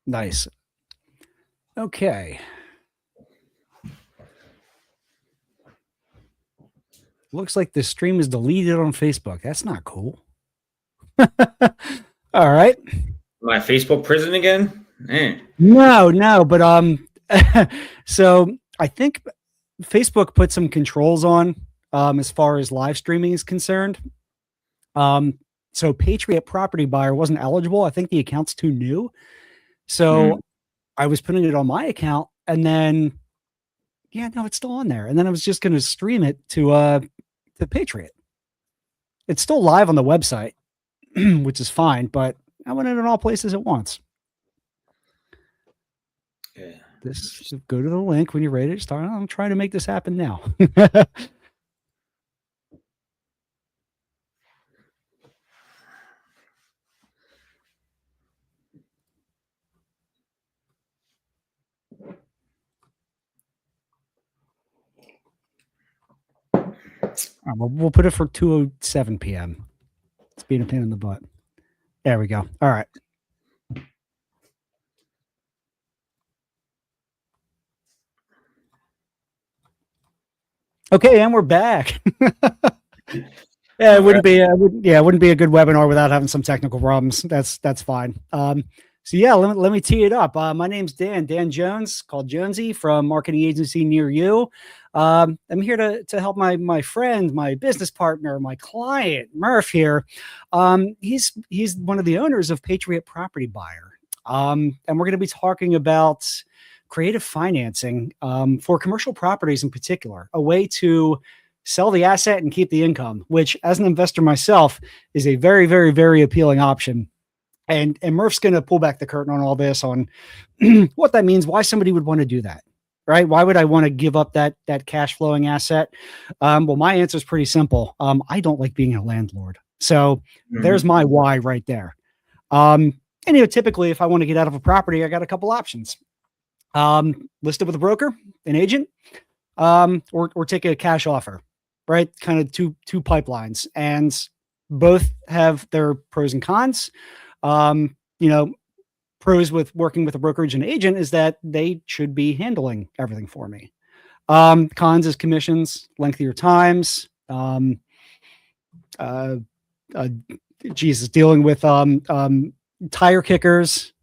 Nice. Okay. Looks like the stream is deleted on Facebook. That's not cool. All right. My Facebook prison again? Man. No, but so I think Facebook put some controls on as far as live streaming is concerned. So Patriot Property Buyer wasn't eligible. I think the account's too new. So I was putting it on my account, and then no, it's still on there. And then I was just going to stream it to Patriot. It's still live on the website, which is fine, but I went in all places at once. Yeah. Go to the link when you're ready to start. I'm trying to make this happen now. We'll put it for 2:07 p.m. It's being a pain in the butt. There we go. All right. Okay, and we're back. Yeah, it wouldn't be a good webinar without having some technical problems. That's fine. So yeah, let me tee it up. My name's Dan Jones, called Jonesy, from marketing agency near you. I'm here to help my friend, my business partner, my client, Murph here. He's one of the owners of Patriot Property Buyer. And we're going to be talking about creative financing for commercial properties in particular, a way to sell the asset and keep the income, which as an investor myself is a very, very, very appealing option. And Murph's going to pull back the curtain on all this, on what that means, why somebody would want to do that, right? Why would I want to give up that cash flowing asset? Well, my answer is pretty simple. I don't like being a landlord. So there's my why right there. And typically if I want to get out of a property, I got a couple options. Listed with a broker, an agent, or take a cash offer, right? Kind of two pipelines, and both have their pros and cons. Pros with working with a brokerage and agent is that they should be handling everything for me. Cons is commissions, lengthier times, dealing with tire kickers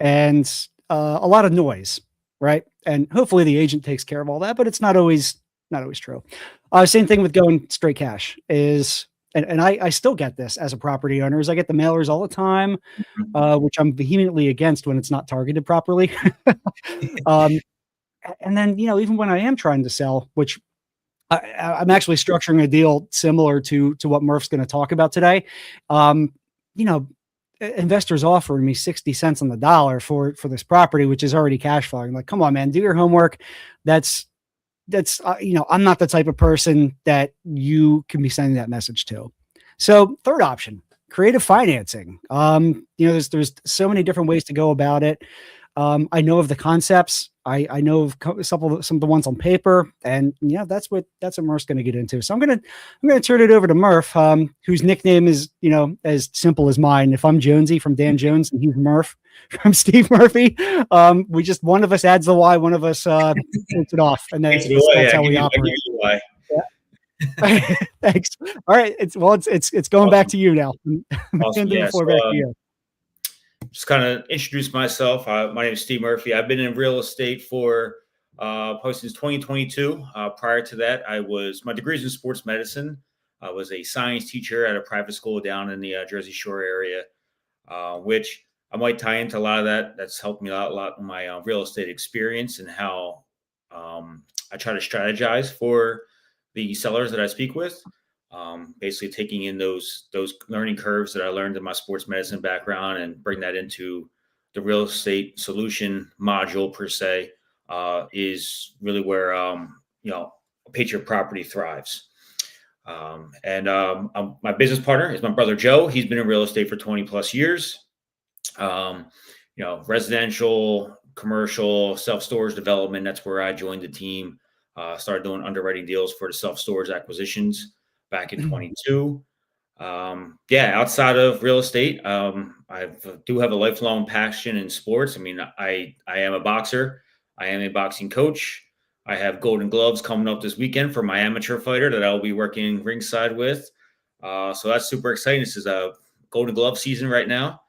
and a lot of noise, right? And hopefully the agent takes care of all that, but it's not always true. Same thing with going straight cash is, and I still get this as a property owner, is I get the mailers all the time, which I'm vehemently against when it's not targeted properly. And then, even when I am trying to sell, which I'm actually structuring a deal similar to what Murph's going to talk about today. Investors offering me 60 cents on the dollar for this property, which is already cash flowing. Like, come on, man, do your homework. That's I'm not the type of person that you can be sending that message to. So third option, creative financing. There's so many different ways to go about it. I know of the concepts. I know of some of the ones on paper, and that's what Murph's going to get into. So I'm going to turn it over to Murph, whose nickname is as simple as mine. If I'm Jonesy from Dan Jones and he's Murph from Steve Murphy, one of us adds the Y, one of us takes it off, and then that's how we operate. Yeah. Thanks. All right, it's going back to you now. Awesome. Yeah, back to you. Just kind of introduce myself. My name is Steve Murphy. I've been in real estate for since 2022. Prior to that, my degree is in sports medicine. I was a science teacher at a private school down in the Jersey Shore area, which I might tie into a lot of that. That's helped me out a lot in my real estate experience and how I try to strategize for the sellers that I speak with. Basically taking in those learning curves that I learned in my sports medicine background and bring that into the real estate solution module per se, is really where, Patriot Property thrives. My business partner is my brother, Joe. He's been in real estate for 20 plus years. Residential, commercial, self-storage development. That's where I joined the team, started doing underwriting deals for the self-storage acquisitions back in 22. Yeah, outside of real estate, I do have a lifelong passion in sports. I mean, I am a boxer. I am a boxing coach. I have Golden Gloves coming up this weekend for my amateur fighter that I'll be working ringside with. So that's super exciting. This is a Golden Glove season right now.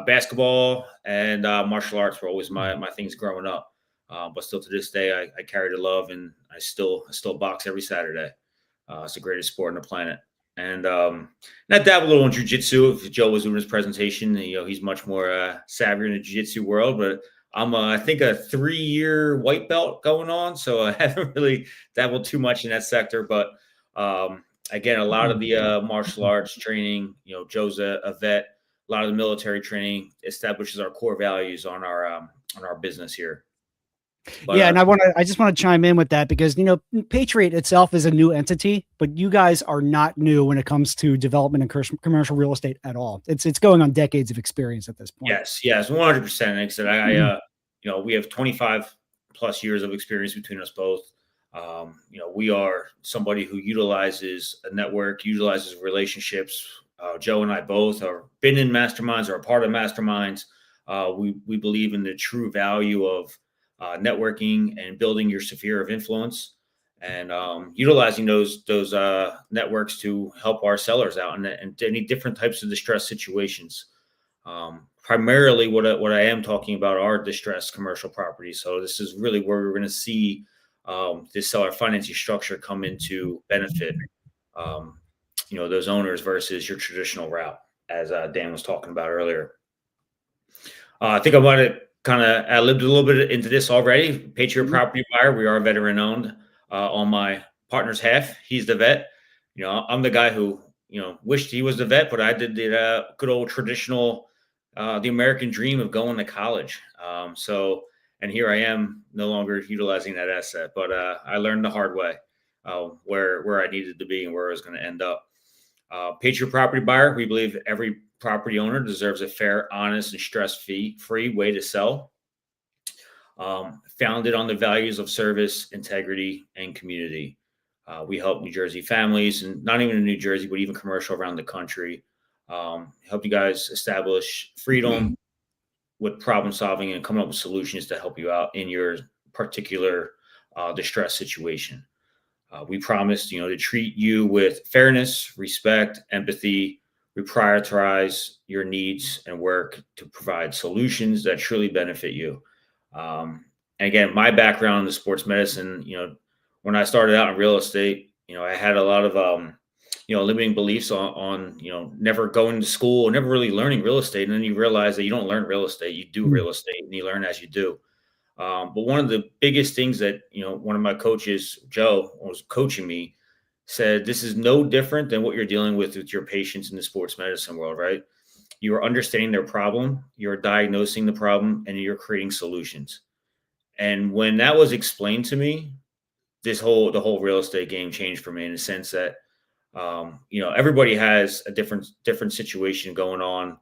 Basketball and martial arts were always my things growing up. But still to this day, I carry the love, and I still box every Saturday. It's the greatest sport on the planet. And I dabble a little in jujitsu. If Joe was doing his presentation, he's much more savvy in the jiu-jitsu world. But I'm, I think, a 3-year white belt going on, so I haven't really dabbled too much in that sector. But again, a lot of the martial arts training, Joe's a vet. A lot of the military training establishes our core values on our business here. But, yeah, and I just want to chime in with that because, Patriot itself is a new entity, but you guys are not new when it comes to development and commercial real estate at all. It's going on decades of experience at this point. Yes, 100%. Like I said, we have 25 plus years of experience between us both. We are somebody who utilizes a network, utilizes relationships. Joe and I both are been in masterminds or a part of masterminds. We believe in the true value of networking and building your sphere of influence, and utilizing those networks to help our sellers out in any different types of distress situations. Primarily, what I am talking about are distressed commercial properties. So this is really where we're going to see this seller financing structure come into benefit. Those owners versus your traditional route, as Dan was talking about earlier. I think I might have kind of ad-libbed a little bit into this already. Patriot Property Buyer, we are veteran owned. On my partner's half, he's the vet. I'm the guy who wished he was the vet, but I did the good old traditional, the American dream of going to college. And here I am, no longer utilizing that asset, but I learned the hard way where I needed to be and where I was going to end up. Patriot Property Buyer, we believe every property owner deserves a fair, honest, and stress-free way to sell. Founded on the values of service, integrity, and community. We help New Jersey families, and not even in New Jersey, but even commercial around the country. Help you guys establish freedom with problem solving and coming up with solutions to help you out in your particular distress situation. We promise, to treat you with fairness, respect, empathy. We prioritize your needs and work to provide solutions that truly benefit you. And again, my background in the sports medicine, when I started out in real estate, I had a lot of, limiting beliefs on, never going to school, never really learning real estate. And then you realize that you don't learn real estate, you do real estate, and you learn as you do. But one of the biggest things that, one of my coaches, Joe, was coaching me, said, this is no different than what you're dealing with your patients in the sports medicine world, right? You are understanding their problem, you're diagnosing the problem, and you're creating solutions. And when that was explained to me, the whole real estate game changed for me in the sense that, everybody has a different situation going on,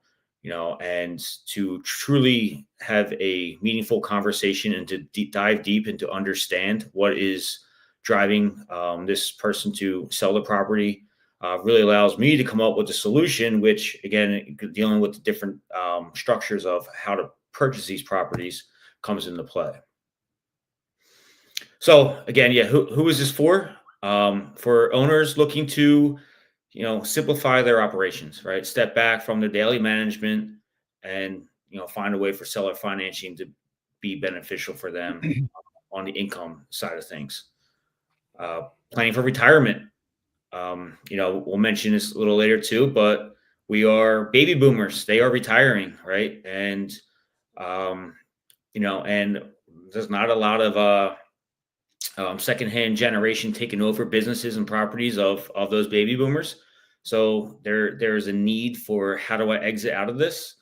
and to truly have a meaningful conversation and to dive deep and to understand what is driving this person to sell the property really allows me to come up with a solution, which again, dealing with the different structures of how to purchase these properties comes into play. So again, who is this for? For owners looking to simplify their operations, right? Step back from their daily management and, find a way for seller financing to be beneficial for them on the income side of things. Planning for retirement. We'll mention this a little later too, but we are baby boomers. They are retiring, right? And, and there's not a lot of, secondhand generation taking over businesses and properties of those baby boomers. So there's a need for how do I exit out of this?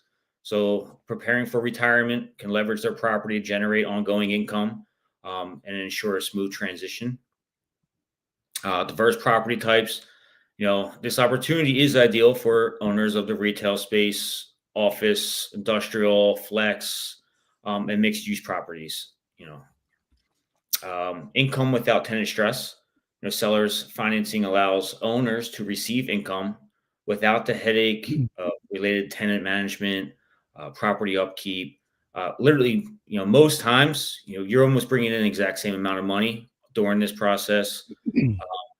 So preparing for retirement can leverage their property to generate ongoing income and ensure a smooth transition. Diverse property types. This opportunity is ideal for owners of the retail space, office, industrial, flex, and mixed use properties. Income without tenant stress. sellers financing allows owners to receive income without the headache of related tenant management, property upkeep. Literally, most times, you're almost bringing in the exact same amount of money during this process,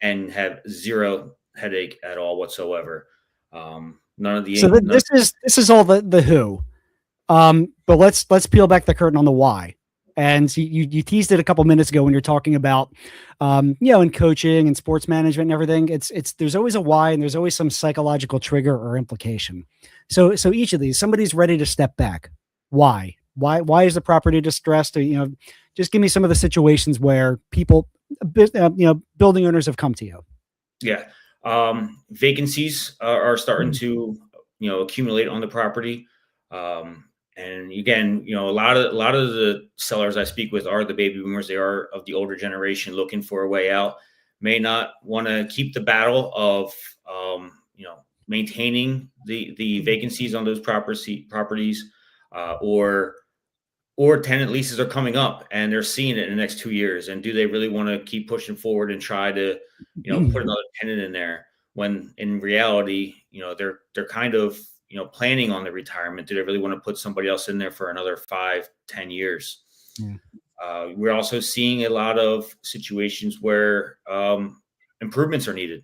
and have zero headache at all whatsoever. None of the So this is all the who, but let's peel back the curtain on the why. And you teased it a couple minutes ago when you're talking about, in coaching and sports management and everything. It's there's always a why, and there's always some psychological trigger or implication. So each of these, somebody's ready to step back. Why? Why is the property distressed? Or, just give me some of the situations where people, building owners have come to you. Yeah. Vacancies are starting to, accumulate on the property. And again, a lot of the sellers I speak with are the baby boomers. They are of the older generation looking for a way out, may not want to keep the battle of, maintaining the vacancies on those properties, or tenant leases are coming up and they're seeing it in the next 2 years. And do they really want to keep pushing forward and try to, put another tenant in there when in reality, they're kind of, planning on the retirement? Do they really want to put somebody else in there for another 5-10 years? Yeah. We're also seeing a lot of situations where improvements are needed.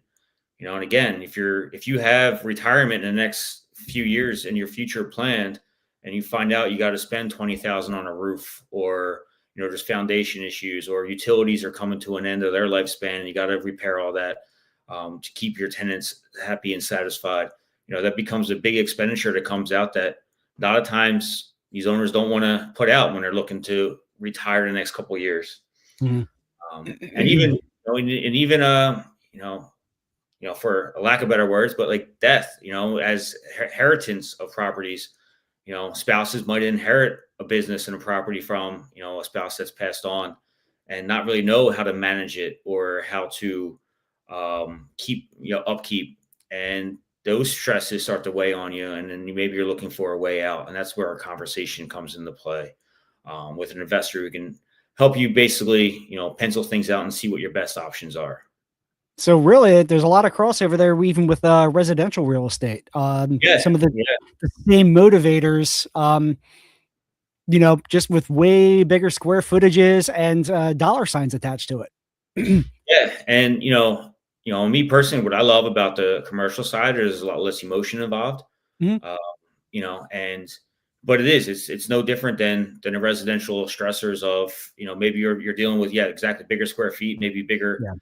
And again, if you have retirement in the next few years and your future planned, and you find out you got to spend $20,000 on a roof, or there's foundation issues, or utilities are coming to an end of their lifespan, and you got to repair all that to keep your tenants happy and satisfied. That becomes a big expenditure that comes out that a lot of times these owners don't want to put out when they're looking to retire in the next couple of years. Mm-hmm. And even for a lack of better words, but like death, as inheritance of properties. Spouses might inherit a business and a property from, a spouse that's passed on, and not really know how to manage it or how to keep, upkeep. And those stresses start to weigh on you. And then maybe you're looking for a way out. And that's where our conversation comes into play with an investor who can help you basically, pencil things out and see what your best options are. So really, there's a lot of crossover there, even with residential real estate. Some of the same motivators, just with way bigger square footages and dollar signs attached to it. Yeah, and me personally, what I love about the commercial side is a lot less emotion involved. Mm-hmm. But it's no different than the residential stressors of maybe you're dealing with exactly bigger square feet, maybe bigger. Yeah.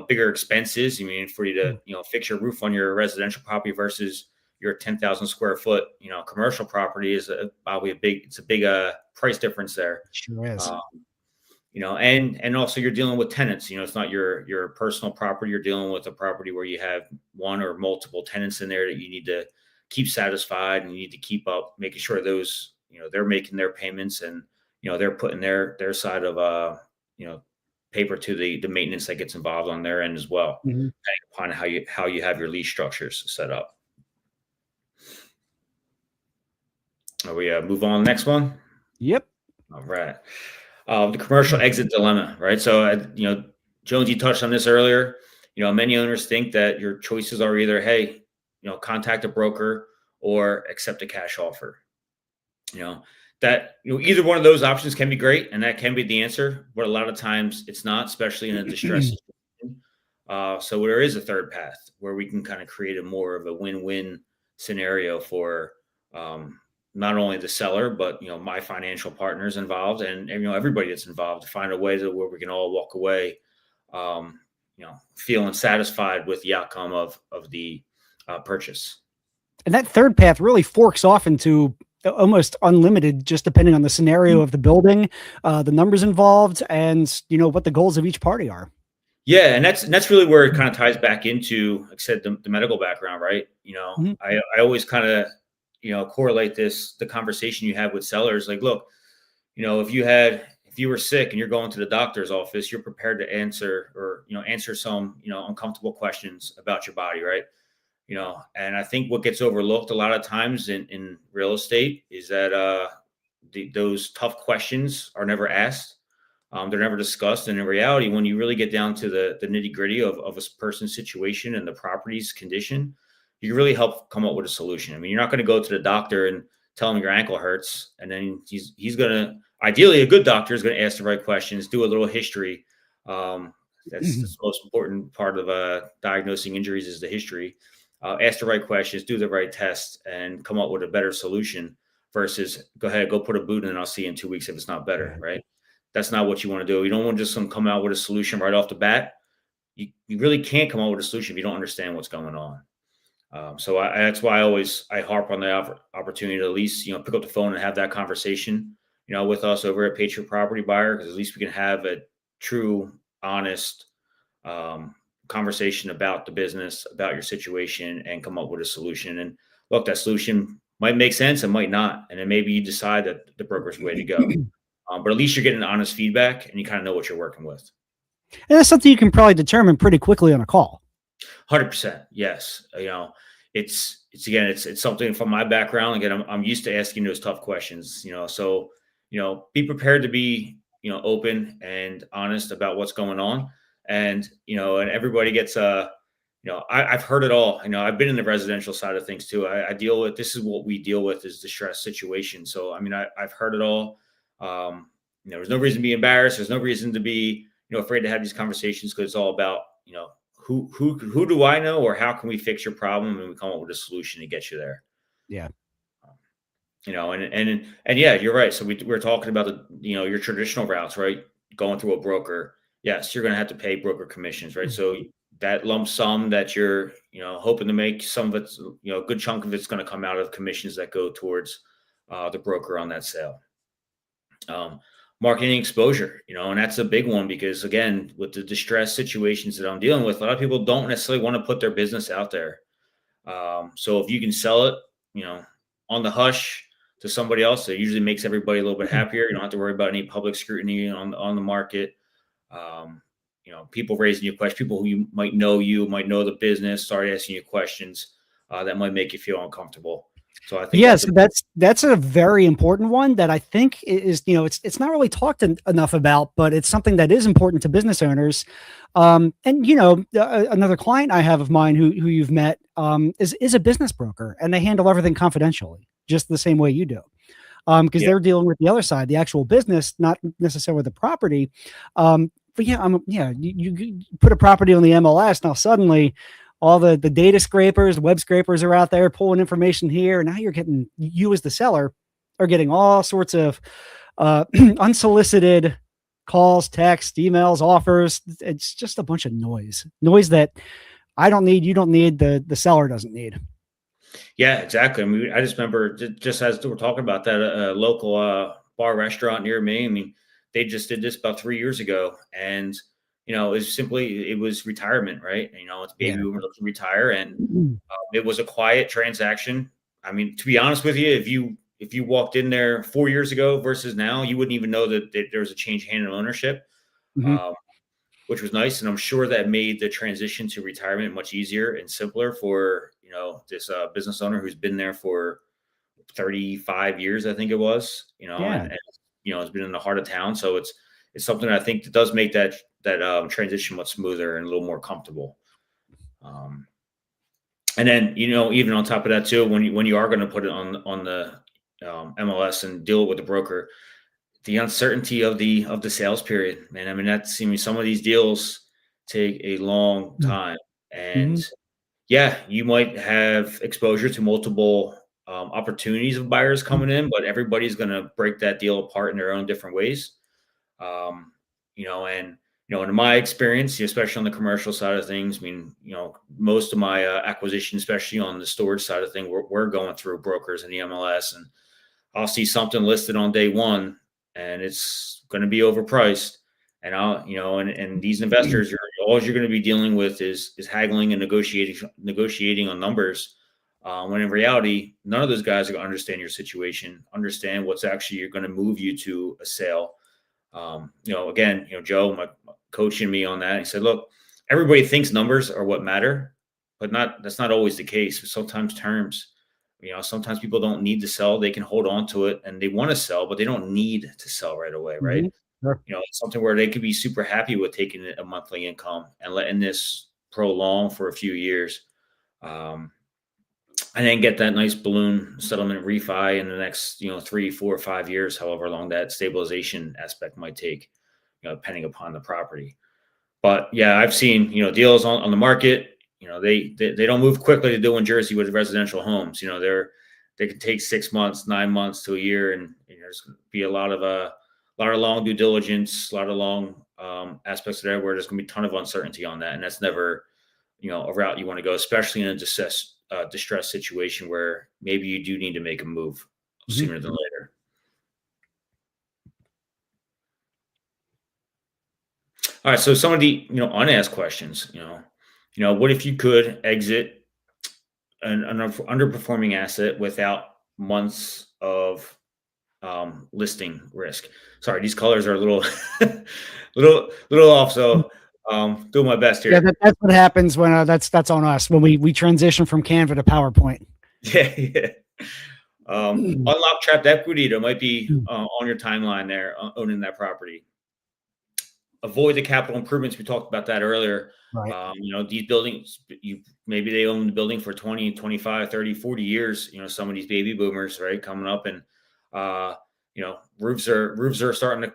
Bigger expenses. I mean, for you to, fix your roof on your residential property versus your 10,000 square foot, commercial property is probably a big price difference there. Sure is. And also you're dealing with tenants. It's not your personal property. You're dealing with a property where you have one or multiple tenants in there that you need to keep satisfied, and you need to keep up, making sure those, they're making their payments, and they're putting their side of paper to the maintenance that gets involved on their end as well, depending upon how you have your lease structures set up. Are we move on to the next one? Yep. All right. The commercial exit dilemma, right? So, Jones, you touched on this earlier. Many owners think that your choices are either, hey, contact a broker or accept a cash offer. That either one of those options can be great, and that can be the answer, but a lot of times it's not, especially in a distress situation. So there is a third path where we can kind of create a more of a win-win scenario for not only the seller, but my financial partners involved, and everybody that's involved, to find a way where we can all walk away feeling satisfied with the outcome of the purchase. And that third path really forks off into almost unlimited, just depending on the scenario of the building, the numbers involved, and what the goals of each party are. Yeah, and that's really where it kind of ties back into, like I said, the medical background, right? I always kind of correlate the conversation you have with sellers. Like, look, if you were sick and you're going to the doctor's office, you're prepared to answer some uncomfortable questions about your body, right? And I think what gets overlooked a lot of times in real estate is that those tough questions are never asked. They're never discussed. And in reality, when you really get down to the nitty gritty of a person's situation and the property's condition, you can really help come up with a solution. I mean, you're not going to go to the doctor and tell him your ankle hurts, and then he's going to, ideally, a good doctor is going to ask the right questions, do a little history. That's the most important part of diagnosing injuries is the history. Ask the right questions, do the right tests, and come up with a better solution versus go ahead, go put a boot in, and I'll see you in 2 weeks if it's not better, right? That's not what you want to do. You don't want to just come out with a solution right off the bat. You really can't come out with a solution if you don't understand what's going on. So that's why I harp on the opportunity to at least, pick up the phone and have that conversation, with us over at Patriot Property Buyer, because at least we can have a true, honest conversation about the business, about your situation, and come up with a solution. And look, that solution might make sense and might not. And then maybe you decide that the broker's the way to go. But at least you're getting honest feedback and you kind of know what you're working with. And that's something you can probably determine pretty quickly on a call. 100%. Yes. It's something from my background. Again, I'm used to asking those tough questions, so, be prepared to be, open and honest about what's going on. And, and everybody gets, I've heard it all. I've been in the residential side of things too. This is what we deal with is distress situation. So, I mean, I've heard it all. There's no reason to be embarrassed. There's no reason to be, afraid to have these conversations, because it's all about, who do I know, or how can we fix your problem, and we come up with a solution to get you there. Yeah. And yeah, you're right. So we're talking about your traditional routes, right? Going through a broker. Yes, you're going to have to pay broker commissions, right? So that lump sum that you're, hoping to make, some of it's, a good chunk of it's going to come out of commissions that go towards the broker on that sale. Marketing exposure, and that's a big one, because again, with the distress situations that I'm dealing with, a lot of people don't necessarily want to put their business out there. So if you can sell it, on the hush to somebody else, it usually makes everybody a little bit happier. You don't have to worry about any public scrutiny on the market. People raising you questions, people who might know the business, start asking you questions that might make you feel uncomfortable. So I think that's a very important one that I think is, it's not really talked enough about, but it's something that is important to business owners. And another client I have of mine who you've met is a business broker, and they handle everything confidentially, just the same way you do. Because they're dealing with the other side, the actual business, not necessarily the property. But you put a property on the MLS, now suddenly all the data scrapers, web scrapers are out there pulling information here. And now you as the seller are getting all sorts of unsolicited calls, texts, emails, offers. It's just a bunch of noise that I don't need. You don't need, the seller doesn't need. Yeah, exactly. I mean, I just remember, just as we're talking about that, a local bar restaurant near me. I mean, they just did this about 3 years ago, and it was retirement, right? It's baby boomer looking to retire, and it was a quiet transaction. I mean, to be honest with you, if you walked in there 4 years ago versus now, you wouldn't even know that there was a change hand in ownership, which was nice. And I'm sure that made the transition to retirement much easier and simpler for, this business owner who's been there for 35 years, I think it was, and it's been in the heart of town. So it's something I think that does make that transition much smoother and a little more comfortable. And then, even on top of that too, when you are going to put it on the MLS and deal with the broker, the uncertainty of the sales period, man. I mean, some of these deals take a long time, and you might have exposure to multiple opportunities of buyers coming in, but everybody's going to break that deal apart in their own different ways. In my experience, especially on the commercial side of things, I mean, most of my acquisition, especially on the storage side of things, we're going through brokers and the MLS, and I'll see something listed on day one and it's going to be overpriced. And and these investors, all you're going to be dealing with is haggling and negotiating on numbers. When in reality, none of those guys are going to understand your situation, understand what's actually going to move you to a sale. Joe, my coaching me on that, he said, look, everybody thinks numbers are what matter, but that's not always the case. Sometimes terms, sometimes people don't need to sell. They can hold on to it and they want to sell, but they don't need to sell right away. Right. Sure. it's something where they could be super happy with taking a monthly income and letting this prolong for a few years. And then get that nice balloon settlement refi in the next, 3, 4, 5 years, however long that stabilization aspect might take, depending upon the property. But yeah, I've seen, deals on the market, they don't move quickly to do in Jersey with residential homes. They can take 6 months, 9 months to a year. And there's going to be a lot of long due diligence, a lot of long aspects there where there's going to be a ton of uncertainty on that. And that's never, a route you want to go, especially in a distress situation where maybe you do need to make a move sooner than later. All right. So some of the, unasked questions, what if you could exit an underperforming asset without months of listing risk? Sorry, these colors are a little, little off. So doing my best here. Yeah, that's what happens when that's on us when we transition from Canva to PowerPoint. Yeah. Unlock trapped equity that might be on your timeline there, owning that property. Avoid the capital improvements. We talked about that earlier. Right. These buildings, maybe they own the building for 20, 25, 30, 40 years. Some of these baby boomers, right, coming up, and roofs are starting to,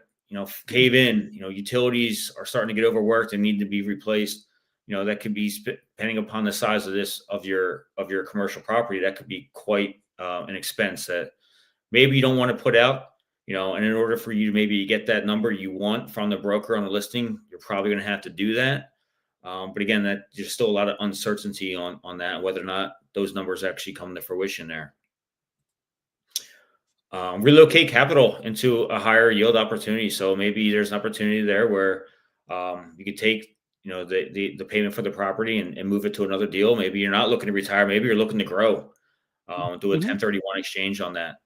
cave in. Utilities are starting to get overworked and need to be replaced. That could be, depending upon the size of your commercial property, that could be quite an expense that maybe you don't want to put out. And in order for you to maybe get that number you want from the broker on the listing, you're probably going to have to do that. But again, there's still a lot of uncertainty on that, whether or not those numbers actually come to fruition there. Relocate capital into a higher yield opportunity. So maybe there's an opportunity there where you could take, the payment for the property and move it to another deal. Maybe you're not looking to retire. Maybe you're looking to grow. Do a 1031 exchange on that.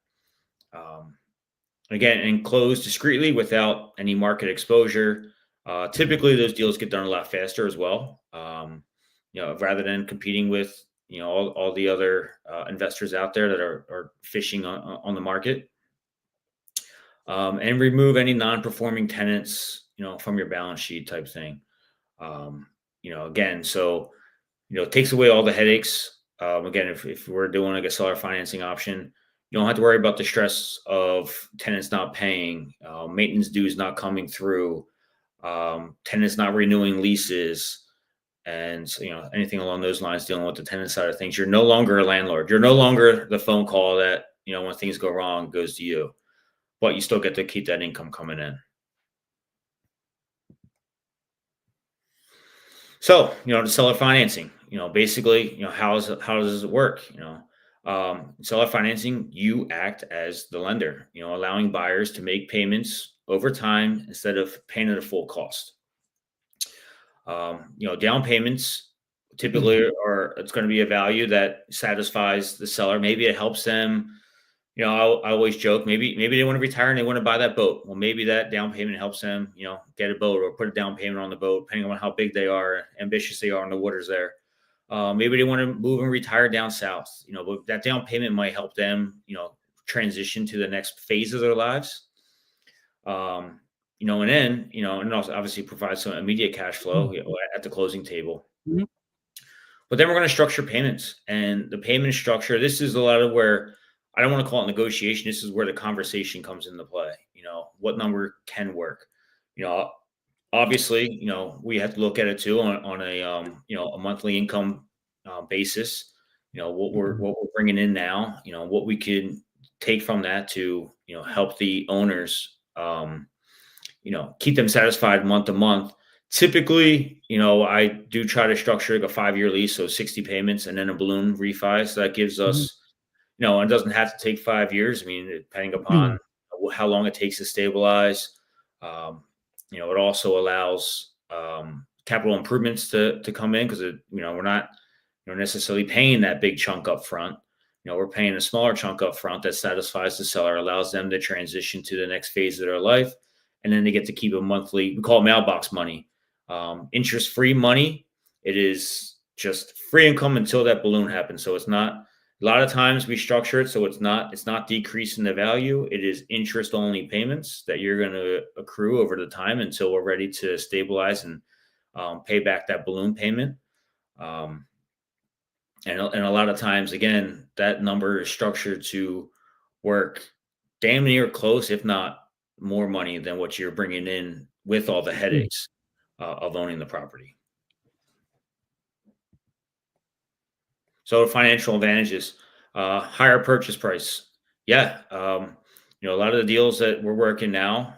Again, and close discreetly without any market exposure. Typically, those deals get done a lot faster as well. Rather than competing with all the other investors out there that are fishing on the market. And remove any non-performing tenants, from your balance sheet type thing. Again, so it takes away all the headaches. Again, if we're doing like a seller financing option, you don't have to worry about the stress of tenants not paying, maintenance dues not coming through, tenants not renewing leases, and anything along those lines dealing with the tenant side of things. You're no longer a landlord. You're no longer the phone call that when things go wrong goes to you, but you still get to keep that income coming in. So the seller financing, basically, how does it work? Seller financing, you act as the lender, allowing buyers to make payments over time instead of paying at a full cost. Down payments typically it's going to be a value that satisfies the seller. Maybe it helps them. I always joke, maybe they want to retire and they want to buy that boat. Well, maybe that down payment helps them, get a boat or put a down payment on the boat, depending on how big they are, ambitious they are in the waters there. Maybe they want to move and retire down south, but that down payment might help them, transition to the next phase of their lives. And then, and also obviously provide some immediate cash flow at the closing table. Mm-hmm. But then we're going to structure payments, and the payment structure, this is a lot of where I don't want to call it negotiation. This is where the conversation comes into play. What number can work? Obviously, we have to look at it too on a a monthly income basis. What we're bringing in now. What we can take from that to help the owners. Keep them satisfied month to month. Typically, I do try to structure like a 5-year lease, so 60 payments and then a balloon refi. So that gives us, it doesn't have to take 5 years. I mean, depending upon how long it takes to stabilize. It also allows capital improvements to come in because we're not necessarily paying that big chunk up front. We're paying a smaller chunk up front that satisfies the seller, allows them to transition to the next phase of their life. And then they get to keep a monthly, we call it mailbox money, interest-free money. It is just free income until that balloon happens. So it's not A lot of times we structure it so it's not decreasing the value. It is interest only payments that you're going to accrue over the time until we're ready to stabilize and pay back that balloon payment. And a lot of times, again, that number is structured to work damn near close, if not more money than what you're bringing in with all the headaches of owning the property. So financial advantages, higher purchase price. Yeah. A lot of the deals that we're working now,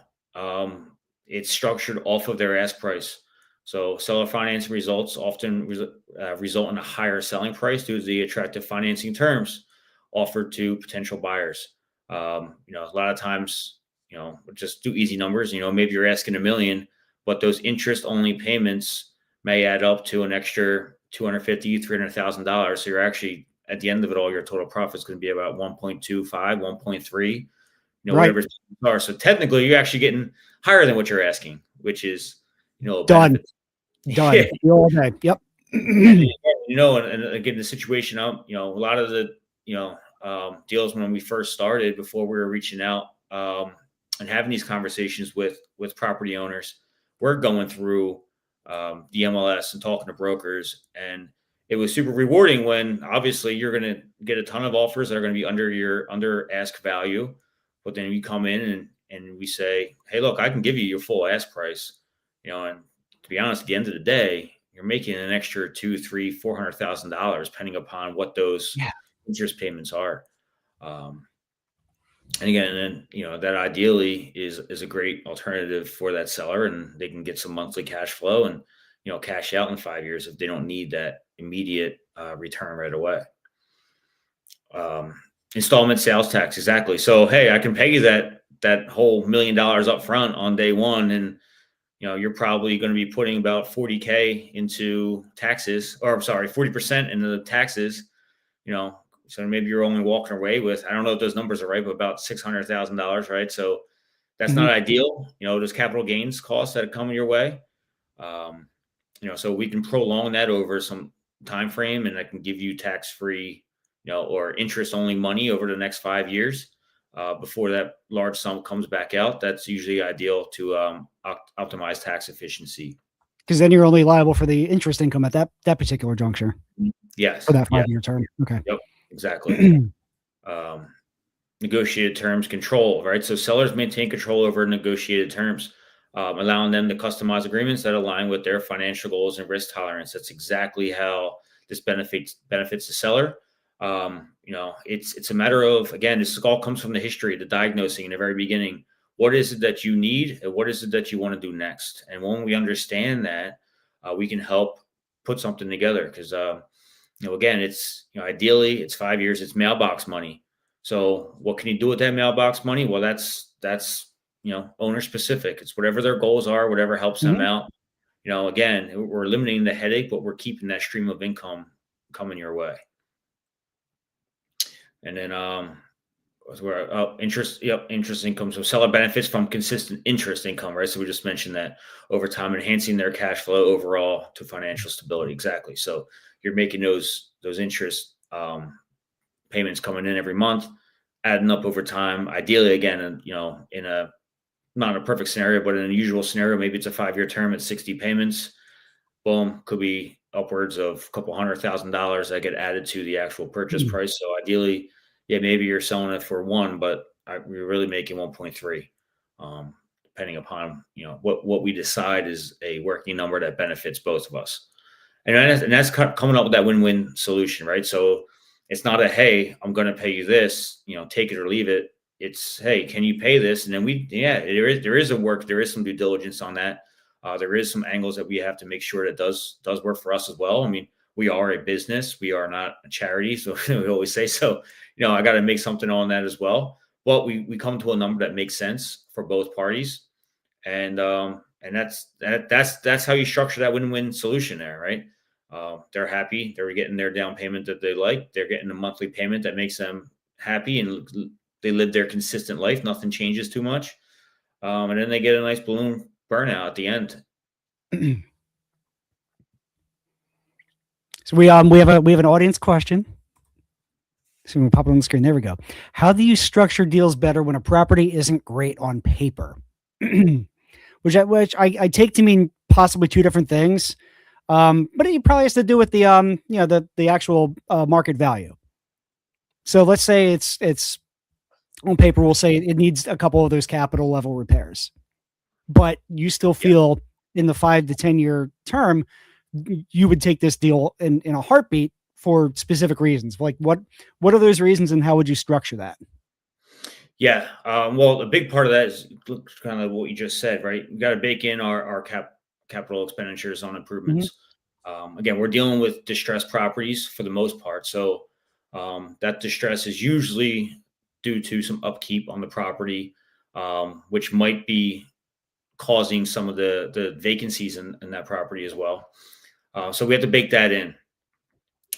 it's structured off of their ask price. So seller financing results often result in a higher selling price due to the attractive financing terms offered to potential buyers. A lot of times, just do easy numbers. Maybe you're asking $1 million, but those interest only payments may add up to an extra $250,000, $300,000. So you're actually, at the end of it all, your total profit is going to be about 1.25, 1.3, right. Whatever it are. So technically, you're actually getting higher than what you're asking, which is, done. Yeah. All day. Yep. And again, the situation, a lot of the, deals when we first started, before we were reaching out and having these conversations with property owners, we're going through the MLS and talking to brokers, and it was super rewarding when obviously you're going to get a ton of offers that are going to be under ask value, but then you come in and we say, hey, look, I can give you your full ask price, and to be honest, at the end of the day, you're making an extra $200,000, $300,000, $400,000, depending upon what those interest payments are. And again, that ideally is a great alternative for that seller, and they can get some monthly cash flow and, cash out in 5 years if they don't need that immediate return right away. Installment sales tax. Exactly. So, hey, I can pay you that whole $1 million up front on day one. And, you're probably going to be putting about $40,000 into taxes, or I'm sorry, 40% into the taxes, so maybe you're only walking away with, I don't know if those numbers are right, but about $600,000, right? So that's not ideal. There's capital gains costs that come your way. So we can prolong that over some time frame, and I can give you tax-free, or interest-only money over the next 5 years before that large sum comes back out. That's usually ideal to optimize tax efficiency. Because then you're only liable for the interest income at that particular juncture. Yes. For that 5-year term. Okay. Yep. Exactly. Negotiated terms control, right? So sellers maintain control over negotiated terms, allowing them to customize agreements that align with their financial goals and risk tolerance. That's exactly how this benefits the seller. It's a matter of, again, this all comes from the history, the diagnosing in the very beginning. What is it that you need, and what is it that you want to do next? And when we understand that, we can help put something together. Because again, it's, ideally it's 5 years, it's mailbox money. So what can you do with that mailbox money? Well, that's owner specific. It's whatever their goals are, whatever helps them out. Again, we're eliminating the headache, but we're keeping that stream of income coming your way. And then interest income. So seller benefits from consistent interest income, right? So we just mentioned that over time, enhancing their cash flow overall to financial stability. Exactly. So you're making those interest payments coming in every month, adding up over time. Ideally, again, in a not a perfect scenario, but in an unusual scenario, maybe it's a 5-year term at 60 payments. Boom, could be upwards of a couple $100,000 that get added to the actual purchase price. So ideally, maybe you're selling it for 1, but we're really making 1.3, depending upon what we decide is a working number that benefits both of us. And that's coming up with that win-win solution, right? So it's not a, hey, I'm going to pay you this, take it or leave it. It's, hey, can you pay this? And then there is some due diligence on that. There is some angles that we have to make sure that does work for us as well. I mean, we are a business, we are not a charity, so we always say so. I got to make something on that as well. But we come to a number that makes sense for both parties, and that's how you structure that win-win solution there, right? They're happy, they're getting their down payment that they like, they're getting a monthly payment that makes them happy, and they live their consistent life. Nothing changes too much, and then they get a nice balloon burnout at the end. So we have an audience question. So we pop it on the screen. There we go. How do you structure deals better when a property isn't great on paper? which I take to mean possibly two different things. But it probably has to do with the actual market value. So let's say it's on paper, we'll say it needs a couple of those capital level repairs, but you still feel in the 5 to 10 year term, you would take this deal in a heartbeat for specific reasons. Like what are those reasons and how would you structure that? Yeah. Well, a big part of that is kind of what you just said, right? We got to bake in our capital expenditures on improvements. Again, we're dealing with distressed properties for the most part. So that distress is usually due to some upkeep on the property, which might be causing some of the vacancies in that property as well. So we have to bake that in.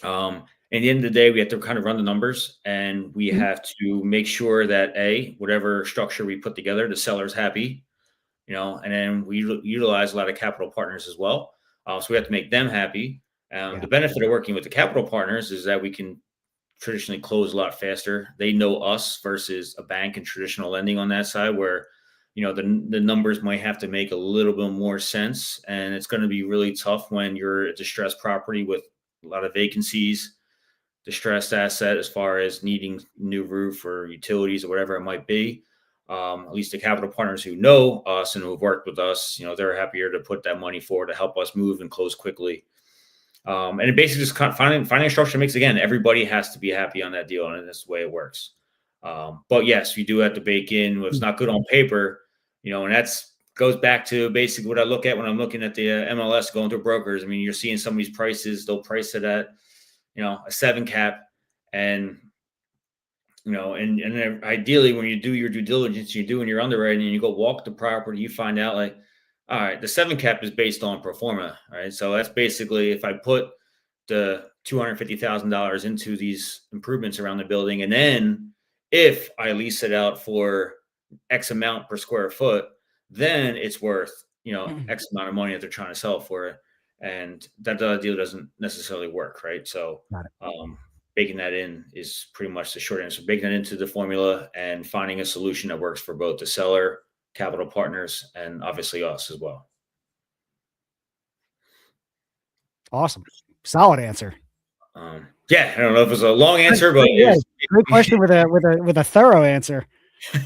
At the end of the day, we have to kind of run the numbers, and we have to make sure that whatever structure we put together, the seller's happy, and then we utilize a lot of capital partners as well. So we have to make them happy. The benefit of working with the capital partners is that we can traditionally close a lot faster. They know us versus a bank and traditional lending on that side, where the numbers might have to make a little bit more sense, and it's going to be really tough when you're a distressed property with a lot of vacancies, distressed asset as far as needing new roof or utilities or whatever it might be. At least the capital partners who know us and who have worked with us, they're happier to put that money forward to help us move and close quickly. And it basically just kind of finding a structure makes, again, everybody has to be happy on that deal, and that's the way it works. But yes, you do have to bake in what's not good on paper, and that's goes back to basically what I look at when I'm looking at the MLS going through brokers. I mean, you're seeing some of these prices, they'll price it at, a 7 cap, and and ideally when you do your due diligence, you're doing your underwriting and you go walk the property, you find out like, all right, the 7 cap is based on pro forma, right? So that's basically if I put the $250,000 into these improvements around the building, and then if I lease it out for X amount per square foot, then it's worth, X amount of money that they're trying to sell for it. And that deal doesn't necessarily work, right? So baking that in is pretty much the short answer. Baking that into the formula and finding a solution that works for both the seller, capital partners, and obviously us as well. Awesome. Solid answer. Yeah, I don't know if it's a long answer, but great question with a thorough answer.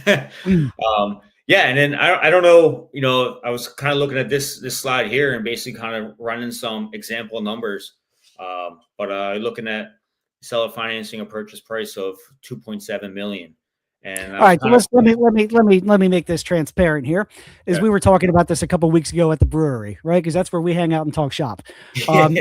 Yeah, and then I don't know, I was kind of looking at this slide here and basically kind of running some example numbers, but looking at seller financing a purchase price of 2.7 million. And all right, so let me make this transparent here. We were talking about this a couple of weeks ago at the brewery, right? Because that's where we hang out and talk shop. And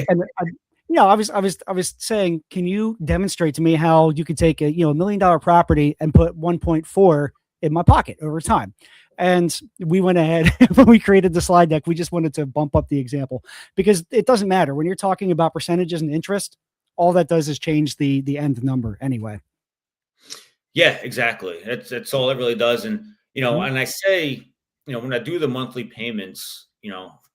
I was saying, can you demonstrate to me how you could take a $1 million property and put 1.4 in my pocket over time? And we went ahead when we created the slide deck. We just wanted to bump up the example because it doesn't matter when you're talking about percentages and interest. All that does is change the end number anyway. Yeah, exactly. That's all it really does. And, and I say, when I do the monthly payments,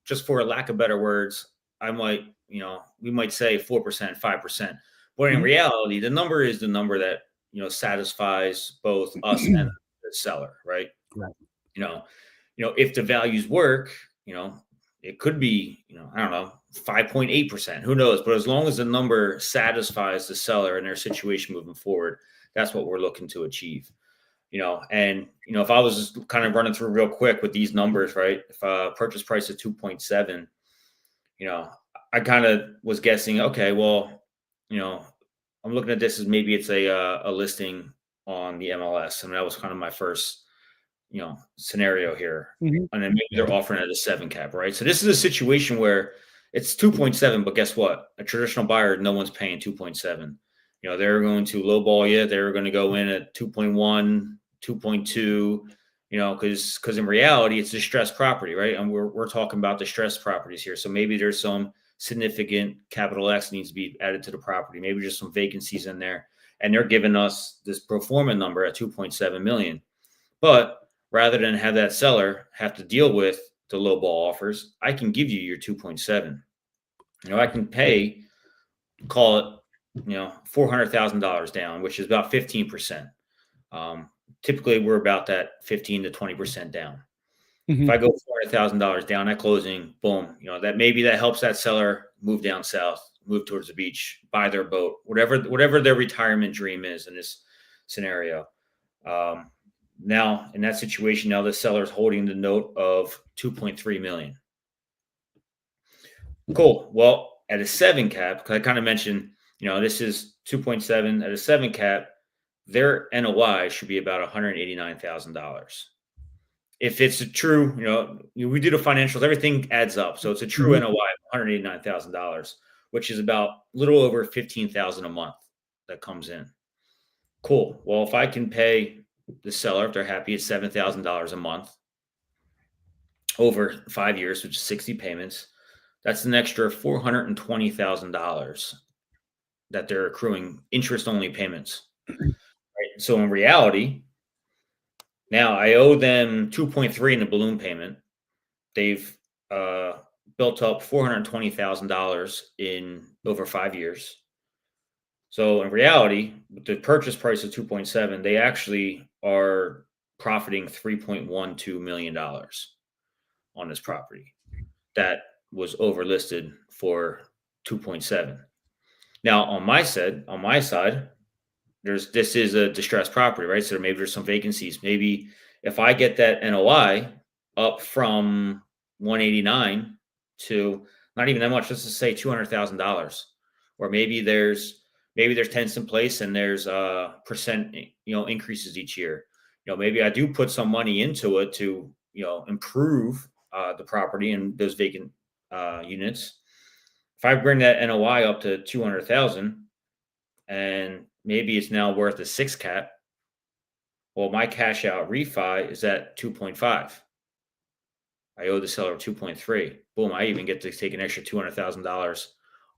just for a lack of better words, I might, we might say 4%, 5%. But in reality, the number is the number that, satisfies both us and the seller, right? Right. If the values work, it could be, I don't know, 5.8%, who knows? But as long as the number satisfies the seller and their situation moving forward, that's what we're looking to achieve, and, if I was just kind of running through real quick with these numbers, right? If a purchase price of 2.7, I kind of was guessing, okay, well, I'm looking at this as maybe it's a listing on the MLS. And that was kind of my first, scenario here. And then maybe they're offering at a 7 cap, right? So this is a situation where it's 2.7, but guess what? A traditional buyer, no one's paying 2.7. They're going to lowball you. They're going to go in at 2.1, 2.2, because in reality, it's distressed property, right? And we're talking about distressed properties here. So maybe there's some significant capital X needs to be added to the property. Maybe just some vacancies in there. And they're giving us this pro forma number at 2.7 million. But rather than have that seller have to deal with the low ball offers, I can give you your 2.7. I can pay, call it $400,000 down, which is about 15%. Typically, we're about that 15 to 20% down. If I go $400,000 down at closing, boom, that helps that seller move down south, move towards the beach, buy their boat, whatever their retirement dream is in this scenario. Now, in that situation, now the seller's holding the note of $2.3 million. Cool. Well, at a 7 cap, because I kind of mentioned, this is 2.7 at a 7 cap, their NOI should be about $189,000. If it's a true, we do the financials, everything adds up. So it's a true NOI of $189,000, which is about a little over $15,000 a month that comes in. Cool. Well, if I can pay the seller, if they're happy, it's $7,000 a month over 5 years, which is 60 payments. That's an extra $420,000 that they're accruing interest-only payments. Right? So in reality, now I owe them 2.3 in the balloon payment. They've built up $420,000 in over 5 years. So in reality, with the purchase price of 2.7, they actually are profiting $3.12 million on this property that was overlisted for 2.7. Now on my side, this is a distressed property, right? So maybe there's some vacancies. Maybe if I get that NOI up from 189 to not even that much, let's just say $200,000, or maybe there's tenants in place and there's percent increases each year. Maybe I do put some money into it to improve the property and those vacant units. If I bring that NOI up to 200,000 and maybe it's now worth a 6 cap, well, my cash out refi is at 2.5. I owe the seller 2.3. Boom, I even get to take an extra $200,000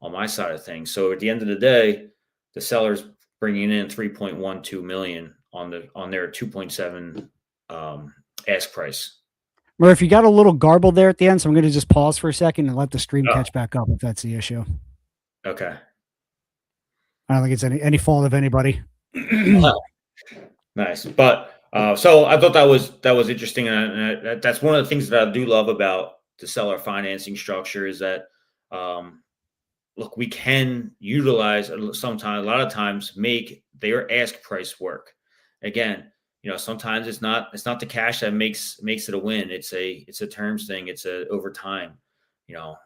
on my side of things. So at the end of the day, the seller's bringing in 3.12 million on their 2.7 ask price. Murph, you got a little garbled there at the end, so I'm going to just pause for a second and let the stream catch back up if that's the issue. Okay. I don't think it's any fault of anybody. Nice, but so I thought that was interesting, and that's one of the things that I do love about the seller financing structure is that, look, we can utilize a lot of times make their ask price work. Again, sometimes it's not the cash that makes it a win. It's a terms thing. It's over time.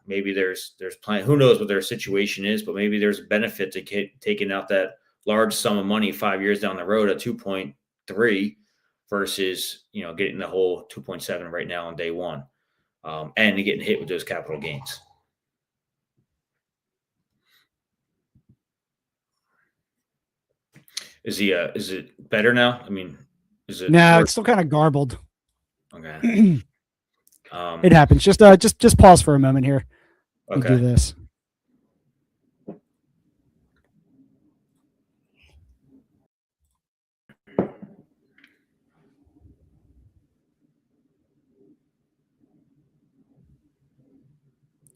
Maybe there's plan. Who knows what their situation is, but maybe there's a benefit to taking out that large sum of money 5 years down the road at 2.3 versus getting the whole 2.7 right now on day one, and getting hit with those capital gains. Is it better now? I mean, is it? No, it's still kind of garbled. Okay. It happens. Just pause for a moment here. Okay. Do this.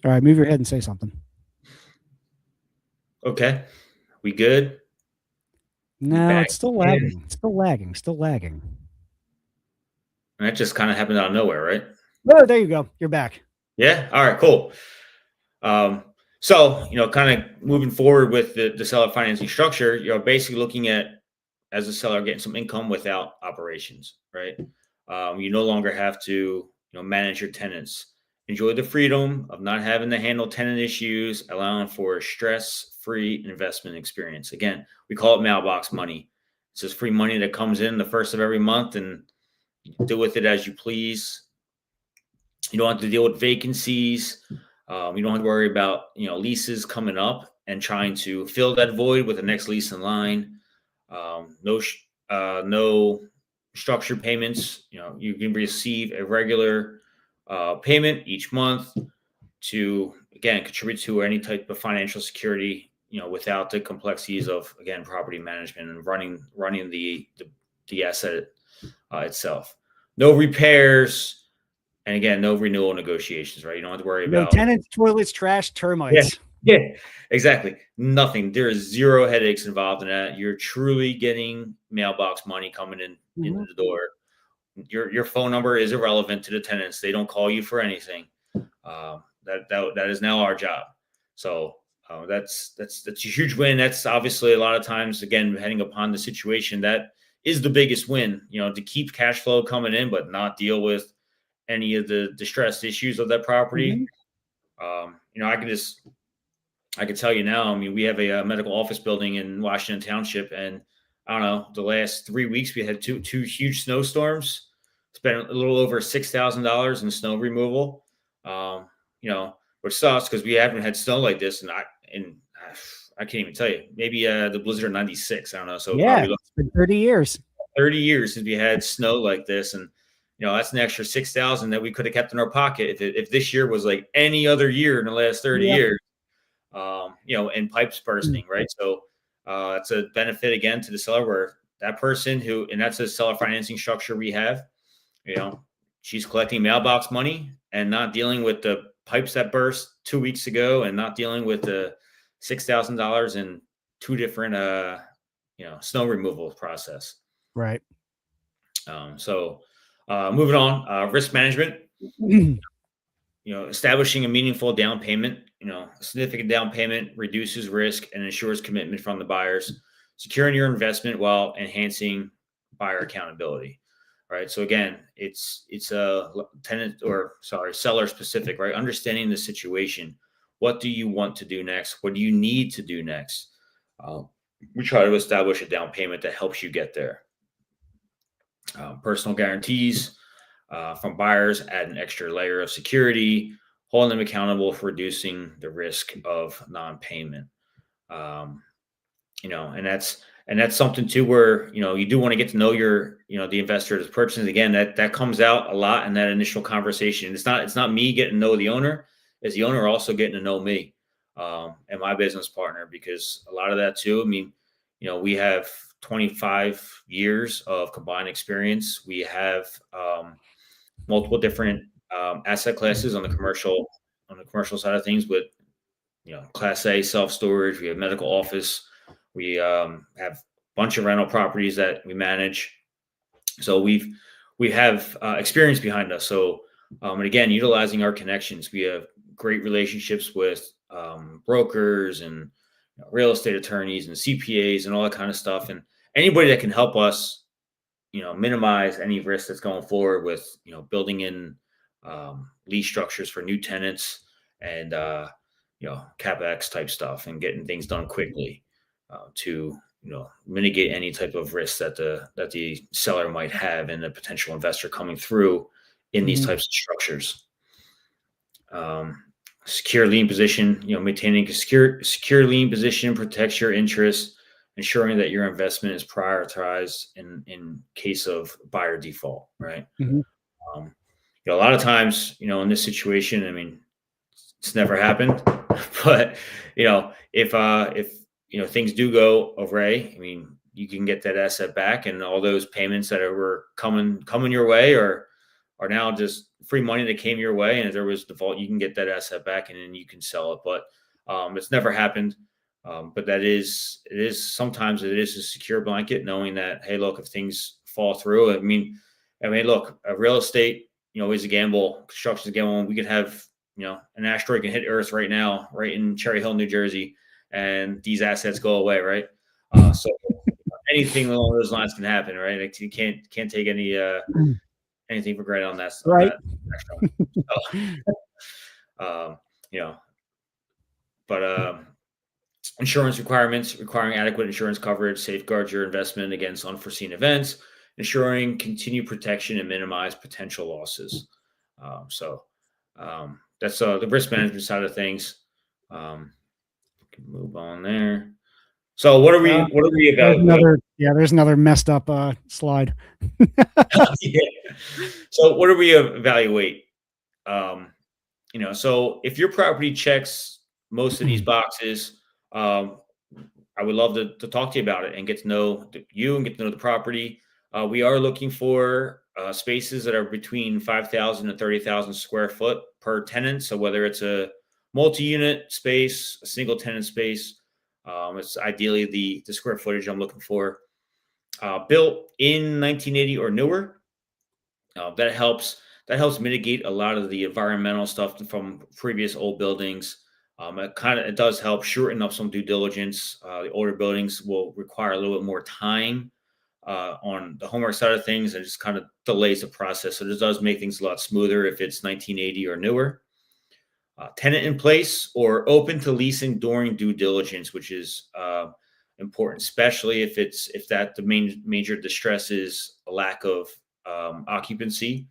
All right, move your head and say something. Okay. We good? No, it's still lagging. It's still lagging. And that just kind of happened out of nowhere, right? Oh, there you go. You're back. Yeah. All right, cool. So, kind of moving forward with the seller financing structure, you're basically looking at, as a seller, getting some income without operations, right? You no longer have to, manage your tenants. Enjoy the freedom of not having to handle tenant issues, allowing for a stress-free investment experience. Again, we call it mailbox money. It's just free money that comes in the first of every month, and you do with it as you please. You don't have to deal with vacancies. You don't have to worry about leases coming up and trying to fill that void with the next lease in line. No structured payments. You can receive a regular payment each month to, again, contribute to any type of financial security, without the complexities of, again, property management and running the asset itself. No repairs, and again, no renewal negotiations, right? You don't have to worry about tenants, toilets, trash, termites. Yeah, exactly. Nothing. There is zero headaches involved in that. You're truly getting mailbox money coming in into the door. Your phone number is irrelevant to the tenants. They don't call you for anything. That is now our job. So that's a huge win. That's obviously a lot of times, again, depending upon the situation, that is the biggest win. To keep cash flow coming in, but not deal with any of the distressed issues of that property. I can tell you now. I mean, we have a medical office building in Washington Township, and I don't know. The last 3 weeks, we had two huge snowstorms. Spent a little over $6,000 in snow removal. Um, which sucks because we haven't had snow like this, and I can't even tell you. Maybe the blizzard of '96. I don't know. So yeah, it's been 30 years. 30 years since we had snow like this, and that's an extra 6,000 that we could have kept in our pocket if this year was like any other year in the last 30 years. And pipes bursting, right? So it's a benefit again to the seller where that person and that's a seller financing structure we have, she's collecting mailbox money and not dealing with the pipes that burst 2 weeks ago and not dealing with the $6,000 in two different, snow removal process. Right. So moving on, risk management, establishing a meaningful down payment. A significant down payment reduces risk and ensures commitment from the buyers, securing your investment while enhancing buyer accountability. Right. So again, it's a seller specific, right? Understanding the situation. What do you want to do next? What do you need to do next? We try to establish a down payment that helps you get there. Personal guarantees from buyers add an extra layer of security, holding them accountable for reducing the risk of non-payment. And that's something too where you do want to get to know the investor that's purchasing. Again, that comes out a lot in that initial conversation. It's not me getting to know the owner, it's the owner also getting to know me and my business partner, because a lot of that too. I mean, we have 25 years of combined experience. We have multiple different asset classes on the commercial side of things with Class A self-storage. We have medical office. We have a bunch of rental properties that we manage. So we have experience behind us. So and again, utilizing our connections, we have great relationships with brokers and real estate attorneys and CPAs and all that kind of stuff, and anybody that can help us minimize any risk that's going forward with building in lease structures for new tenants and CapEx type stuff and getting things done quickly to mitigate any type of risk that the seller might have and a potential investor coming through in these types of structures. Secure lien position, maintaining a secure lien position protects your interests, ensuring that your investment is prioritized in case of buyer default, right? A lot of times, in this situation, I mean, it's never happened, but if things do go awry, I mean, you can get that asset back, and all those payments that were coming your way are now just free money that came your way. And if there was default, you can get that asset back and then you can sell it. But it's never happened. But sometimes it is a secure blanket, knowing that, hey, look, if things fall through, I mean, look, real estate, is a gamble. Construction is a gamble. We could have, an asteroid can hit Earth right now, right in Cherry Hill, New Jersey, and these assets go away, right? So anything along those lines can happen, right? Like, you can't take anything for granted on that. Right. But insurance requirements, requiring adequate insurance coverage safeguards your investment against unforeseen events, ensuring continued protection and minimize potential losses. That's the risk management side of things. Can move on there. So what are we evaluating? There's another messed up slide. Yeah. So what do we evaluate? So if your property checks most of these boxes, I would love to talk to you about it and get to know you and get to know the property. We are looking for spaces that are between 5,000 and 30,000 square foot per tenant. So whether it's a multi-unit space, a single tenant space. It's ideally the square footage I'm looking for. Built in 1980 or newer. That helps mitigate a lot of the environmental stuff from previous old buildings. It does help shorten up some due diligence. The older buildings will require a little bit more time on the homework side of things, and just kind of delays the process. So this does make things a lot smoother if it's 1980 or newer. Tenant in place or open to leasing during due diligence, which is important, especially if the major distress is a lack of occupancy,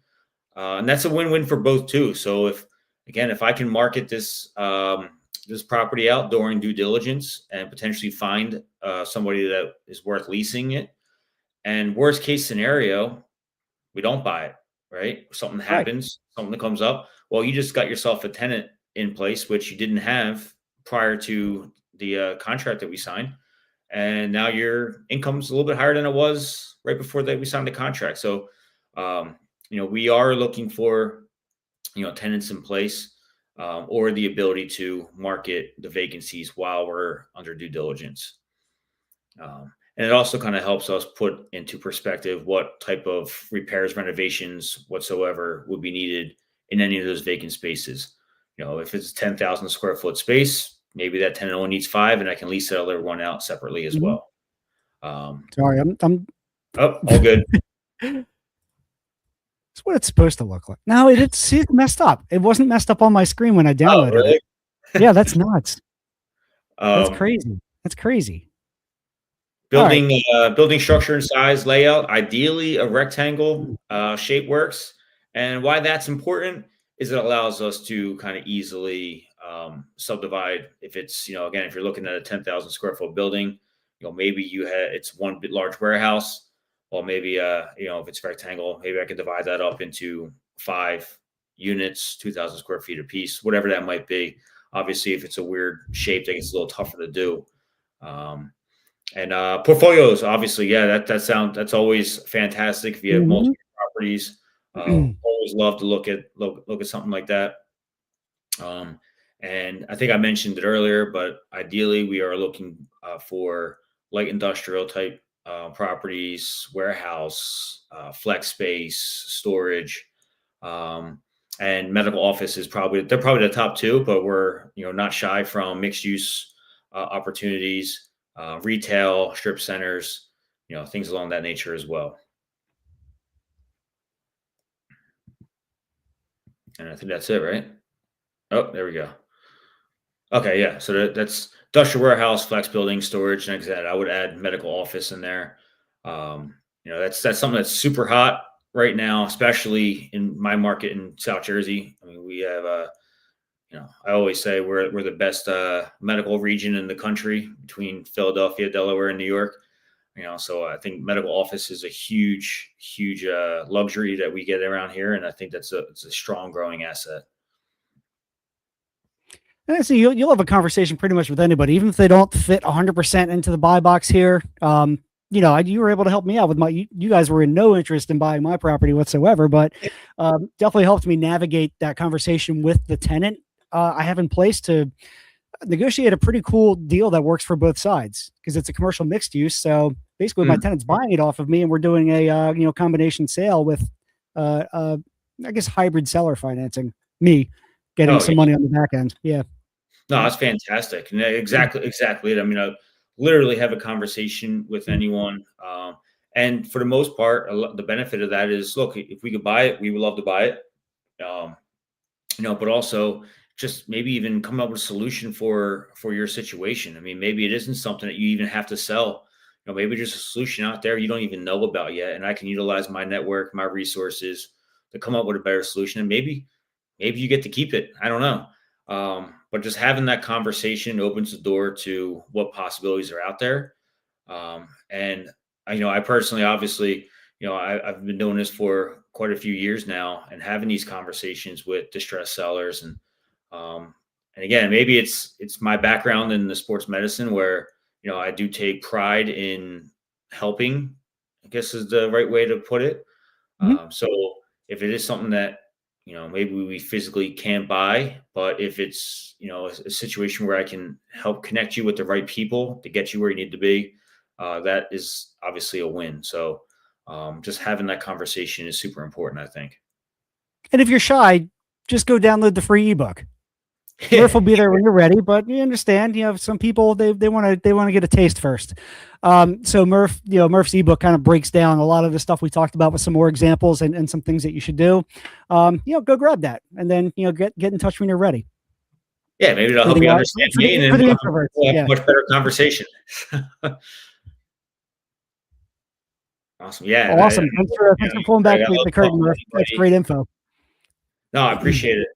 and that's a win-win for both too. So if I can market this property out during due diligence and potentially find somebody that is worth leasing it, and worst case scenario, we don't buy it, right? Something happens, something comes up. Well, you just got yourself a tenant in place, which you didn't have prior to the contract that we signed. And now your income's a little bit higher than it was right before that we signed the contract. So, we are looking for, tenants in place, or the ability to market the vacancies while we're under due diligence. And it also kind of helps us put into perspective what type of repairs, renovations whatsoever would be needed in any of those vacant spaces. If it's a 10,000 square foot space, maybe that tenant only needs 5, and I can lease the other one out separately as well. Sorry, I'm all good. It's what it's supposed to look like. No, it's messed up. It wasn't messed up on my screen when I downloaded really? it. Yeah, that's nuts. That's crazy. That's crazy. Building structure and size layout, ideally a rectangle shape works. And why that's important is it allows us to kind of easily subdivide. If it's, again, if you're looking at a 10,000 square foot building, maybe it's one big large warehouse. Well, maybe, if it's rectangle, maybe I could divide that up into 5 units, 2,000 square feet a piece, whatever that might be. Obviously, if it's a weird shape, that gets a little tougher to do. And portfolios, obviously, yeah, that's always fantastic. If you have multiple properties, always love to look at something like that. And I think I mentioned it earlier, but ideally we are looking for light industrial type properties, warehouse, flex space, storage, and medical office they're probably the top 2, but we're not shy from mixed use opportunities, retail, strip centers, things along that nature as well. And I think that's it, right? Oh, there we go. Okay, yeah. So that's industrial warehouse, flex building, storage, and like that. I would add medical office in there. That's something that's super hot right now, especially in my market in South Jersey. I mean, we have I always say we're the best medical region in the country between Philadelphia, Delaware, and New York. So I think medical office is a huge luxury that we get around here, and I think it's a strong growing asset. And so you'll have a conversation pretty much with anybody, even if they don't fit 100% into the buy box here. You were able to help me out with you guys were in no interest in buying my property whatsoever, but definitely helped me navigate that conversation with the tenant I have in place to negotiate a pretty cool deal that works for both sides, because it's a commercial mixed use. So basically my tenant's buying it off of me, and we're doing a combination sale with I guess hybrid seller financing, me getting some money on the back end. Yeah. No, that's fantastic. Exactly it. I mean, I literally have a conversation with anyone. And for the most part, the benefit of that is, look, if we could buy it, we would love to buy it. But also just maybe even come up with a solution for your situation. I mean, maybe it isn't something that you even have to sell. Maybe there's a solution out there you don't even know about yet, and I can utilize my network, my resources to come up with a better solution. And maybe you get to keep it. I don't know. But just having that conversation opens the door to what possibilities are out there. And I personally, obviously, I've been doing this for quite a few years now, and having these conversations with distressed sellers. And again, maybe it's my background in the sports medicine where, I do take pride in helping, I guess is the right way to put it. So if it is something that maybe we physically can't buy, but if it's, a situation where I can help connect you with the right people to get you where you need to be, that is obviously a win. So just having that conversation is super important, I think. And if you're shy, just go download the free ebook. Murph will be there when you're ready, but you understand, some people, they want to get a taste first. So Murph's ebook kind of breaks down a lot of the stuff we talked about with some more examples and some things that you should do. Go grab that and then, get in touch when you're ready. Yeah. Maybe it'll help you understand me and then we'll have a much better conversation. Awesome. Yeah. Awesome. Thanks for pulling back the curtain, Murph. That's great info. No, I appreciate it.